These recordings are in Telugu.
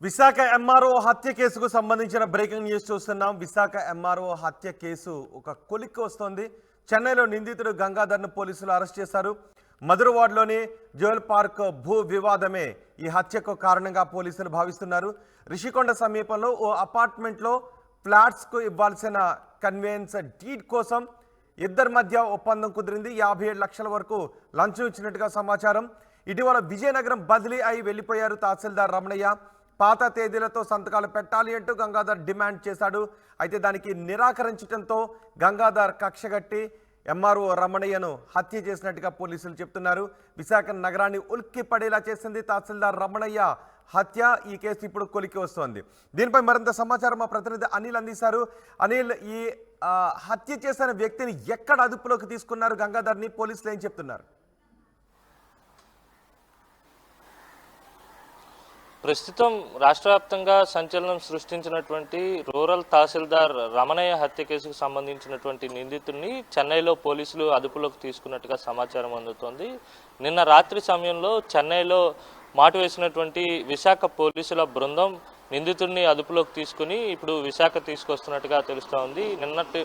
విశాఖ ఎంఆర్ఓ హత్య కేసుకు సంబంధించిన బ్రేకింగ్ న్యూస్ చూస్తున్నాం. విశాఖ ఎంఆర్ఓ హత్య కేసు ఒక కొలిక్కి వస్తోంది. చెన్నైలో నిందితుడు గంగాధర్ను పోలీసులు అరెస్ట్ చేశారు. మధురవాడలోని జ్యువెల్ పార్క్ భూ వివాదమే ఈ హత్యకు కారణంగా పోలీసులు భావిస్తున్నారు. రిషికొండ సమీపంలో ఓ అపార్ట్మెంట్లో ఫ్లాట్స్కు ఇవ్వాల్సిన కన్వేయన్స్ డీడ్ కోసం ఇద్దరి మధ్య ఒప్పందం కుదిరింది. 57 లక్షల వరకు లంచం ఇచ్చినట్టుగా సమాచారం. ఇటీవల విజయనగరం బదిలీ అయి వెళ్లిపోయారు తహసీల్దార్ రమణయ్య. పాత తేదీలతో సంతకాలు పెట్టాలి అంటూ గంగాధర్ డిమాండ్ చేశాడు. అయితే దానికి నిరాకరించడంతో గంగాధర్ కక్షగట్టి ఎంఆర్ఓ రమణయ్యను హత్య చేసినట్టుగా పోలీసులు చెప్తున్నారు. విశాఖ నగరాన్ని ఉలిక్కి పడేలా చేసింది తహసీల్దార్ రమణయ్య హత్య. ఈ కేసు ఇప్పుడు కొలికి వస్తోంది. దీనిపై మరింత సమాచారం మా ప్రతినిధి అనిల్ అందిస్తారు. అనిల్, ఈ హత్య చేసిన వ్యక్తిని ఎక్కడ అదుపులోకి తీసుకున్నారు గంగాధర్ని? పోలీసులు ఏం చెప్తున్నారు? ప్రస్తుతం రాష్ట్ర వ్యాప్తంగా సంచలనం సృష్టించినటువంటి రూరల్ తహసీల్దార్ రమణయ్య హత్య కేసుకు సంబంధించినటువంటి నిందితుడిని చెన్నైలో పోలీసులు అదుపులోకి తీసుకున్నట్టుగా సమాచారం అందుతోంది. నిన్న రాత్రి సమయంలో చెన్నైలో మాటు వేసినటువంటి విశాఖ పోలీసుల బృందం నిందితుడిని అదుపులోకి తీసుకుని ఇప్పుడు విశాఖ తీసుకొస్తున్నట్టుగా తెలుస్తూ ఉంది. నిన్నటి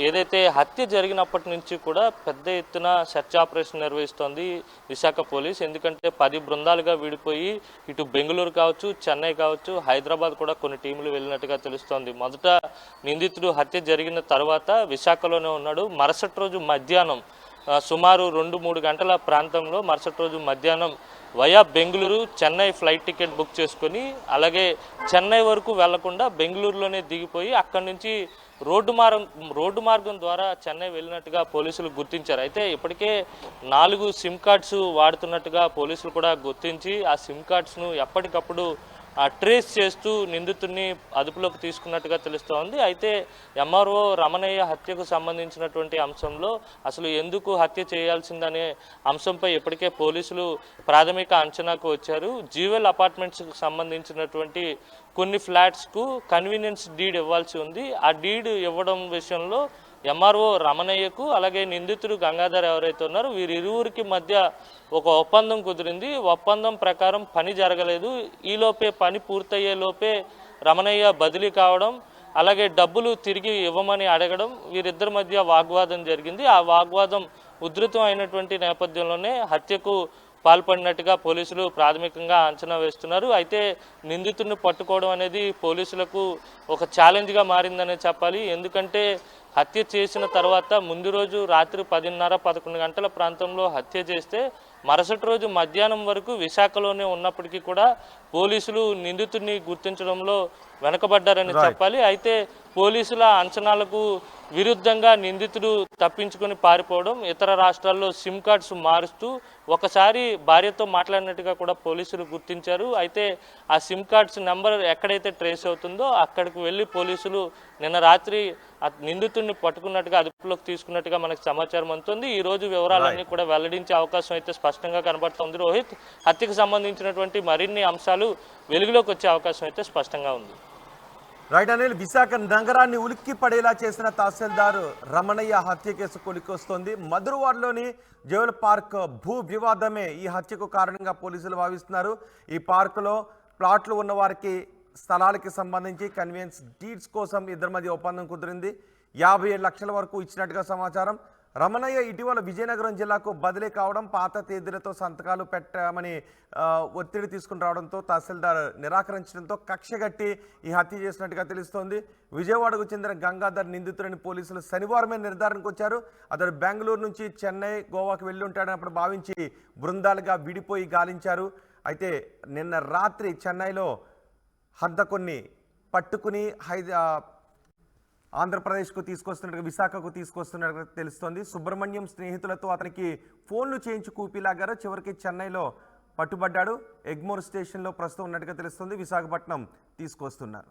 ఏదైతే హత్య జరిగినప్పటి నుంచి కూడా పెద్ద ఎత్తున సెర్చ్ ఆపరేషన్ నిర్వహిస్తోంది విశాఖ పోలీస్. ఎందుకంటే 10 బృందాలుగా విడిపోయి ఇటు బెంగళూరు కావచ్చు, చెన్నై కావచ్చు, హైదరాబాద్ కూడా కొన్ని టీములు వెళ్ళినట్టుగా తెలుస్తోంది. మొదట నిందితుడు హత్య జరిగిన తర్వాత విశాఖలోనే ఉన్నాడు. మరుసటి రోజు మధ్యాహ్నం సుమారు 2-3 గంటల ప్రాంతంలో మరుసటి రోజు మధ్యాహ్నం via Bengaluru Chennai flight ticket book చేసుకొని అలాగే చెన్నై వరకు వెళ్లకుండా బెంగళూరులోనే దిగిపోయి అక్కడి నుంచి రోడ్డు మార్గం ద్వారా చెన్నై వెళ్ళినట్టుగా పోలీసులు గుర్తించారు. అయితే ఇప్పటికే 4 సిమ్ కార్డ్స్ వాడుతున్నట్టుగా పోలీసులు కూడా గుర్తించి ఆ సిమ్ కార్డ్స్ను ఎప్పటికప్పుడు ట్రేస్ చేస్తూ నిందితుడిని అదుపులోకి తీసుకున్నట్టుగా తెలుస్తోంది. అయితే ఎంఆర్ఓ రమణయ్య హత్యకు సంబంధించినటువంటి అంశంలో అసలు ఎందుకు హత్య చేయాల్సిందనే అంశంపై ఇప్పటికే పోలీసులు ప్రాథమిక అంచనాకు వచ్చారు. జ్యువెల్ అపార్ట్మెంట్స్కి సంబంధించినటువంటి కొన్ని ఫ్లాట్స్కు కన్వీనియన్స్ డీడ్ ఇవ్వాల్సి ఉంది. ఆ డీడ్ ఇవ్వడం విషయంలో ఎంఆర్ఓ రమణయ్యకు అలాగే నిందితుడు గంగాధర్ ఎవరైతే ఉన్నారో వీరిరువురికి మధ్య ఒక ఒప్పందం కుదిరింది. ఒప్పందం ప్రకారం పని జరగలేదు. ఈలోపే పని పూర్తయ్యే లోపే రమణయ్య బదిలీ కావడం, అలాగే డబ్బులు తిరిగి ఇవ్వమని అడగడం, వీరిద్దరి మధ్య వాగ్వాదం జరిగింది. ఆ వాగ్వాదం ఉధృతం అయినటువంటి నేపథ్యంలోనే హత్యకు పాల్పడినట్టుగా పోలీసులు ప్రాథమికంగా అంచనా వేస్తున్నారు. అయితే నిందితుడిని పట్టుకోవడం అనేది పోలీసులకు ఒక ఛాలెంజ్గా మారిందనే చెప్పాలి. ఎందుకంటే హత్య చేసిన తర్వాత ముందు రోజు రాత్రి 10:30-11 గంటల ప్రాంతంలో హత్య చేస్తే మరుసటి రోజు మధ్యాహ్నం వరకు విశాఖలోనే ఉన్నప్పటికీ కూడా పోలీసులు నిందితుడిని గుర్తించడంలో వెనకబడ్డారని చెప్పాలి. అయితే పోలీసుల అంచనాలకు విరుద్ధంగా నిందితుడు తప్పించుకొని పారిపోవడం, ఇతర రాష్ట్రాల్లో సిమ్ కార్డ్స్ మారుస్తూ ఒకసారి భార్యతో మాట్లాడినట్టుగా కూడా పోలీసులు గుర్తించారు. అయితే ఆ సిమ్ కార్డ్స్ నెంబర్ ఎక్కడైతే ట్రేస్ అవుతుందో అక్కడికి వెళ్ళి పోలీసులు నిన్న రాత్రి నిందితుడిని పట్టుకున్నట్టుగా అదుపులోకి తీసుకున్నట్టుగా మనకు సమాచారం అందుతుంది. ఈ రోజు వివరాలన్నీ కూడా వెల్లడించే అవకాశం అయితే స్పష్టంగా కనబడుతోంది. రోహిత్, హత్యకు సంబంధించినటువంటి మరిన్ని అంశాలు వెలుగులోకి వచ్చే అవకాశం అయితే స్పష్టంగా ఉంది. రైట్ అనిల్, విశాఖ నగరాన్ని ఉలిక్కి పడేలా చేసిన తహసీల్దార్ రమణయ్య హత్య కేసు కొలికొస్తోంది. మధురవాడలోని జ్యువెల్ పార్క్ భూ వివాదమే ఈ హత్యకు కారణంగా పోలీసులు భావిస్తున్నారు. ఈ పార్కులో ప్లాట్లు ఉన్న వారికి స్థలాలకి సంబంధించి కన్వీనియన్స్ డీడ్స్ కోసం ఇద్దరి మధ్య ఒప్పందం కుదిరింది. 57 లక్షల వరకు ఇచ్చినట్టుగా సమాచారం. రమణయ్య ఇటీవల విజయనగరం జిల్లాకు బదిలీ కావడం, పాత తేదీలతో సంతకాలు పెట్టమని ఒత్తిడి తీసుకుని రావడంతో తహసీల్దార్ నిరాకరించడంతో కక్షగట్టి ఈ హత్య చేసినట్టుగా తెలుస్తోంది. విజయవాడకు చెందిన గంగాధర్ నిందితుడిని పోలీసులు శనివారమే నిర్ధారణకు వచ్చారు. అతడు బెంగళూరు నుంచి చెన్నై, గోవాకు వెళ్ళి ఉంటాడని అప్పుడు భావించి బృందాలుగా విడిపోయి గాలించారు. అయితే నిన్న రాత్రి చెన్నైలో హంతకుణ్ణి పట్టుకుని ఆంధ్రప్రదేశ్కు తీసుకొస్తున్నట్టుగా, విశాఖకు తీసుకొస్తున్నట్టుగా తెలుస్తోంది. సుబ్రహ్మణ్యం స్నేహితులతో అతనికి ఫోన్లు చేయించి కూపీలాగారు. చివరికి చెన్నైలో పట్టుబడ్డాడు. ఎగ్మోర్ స్టేషన్లో ప్రస్తుతం ఉన్నట్టుగా తెలుస్తుంది. విశాఖపట్నం తీసుకొస్తున్నారు.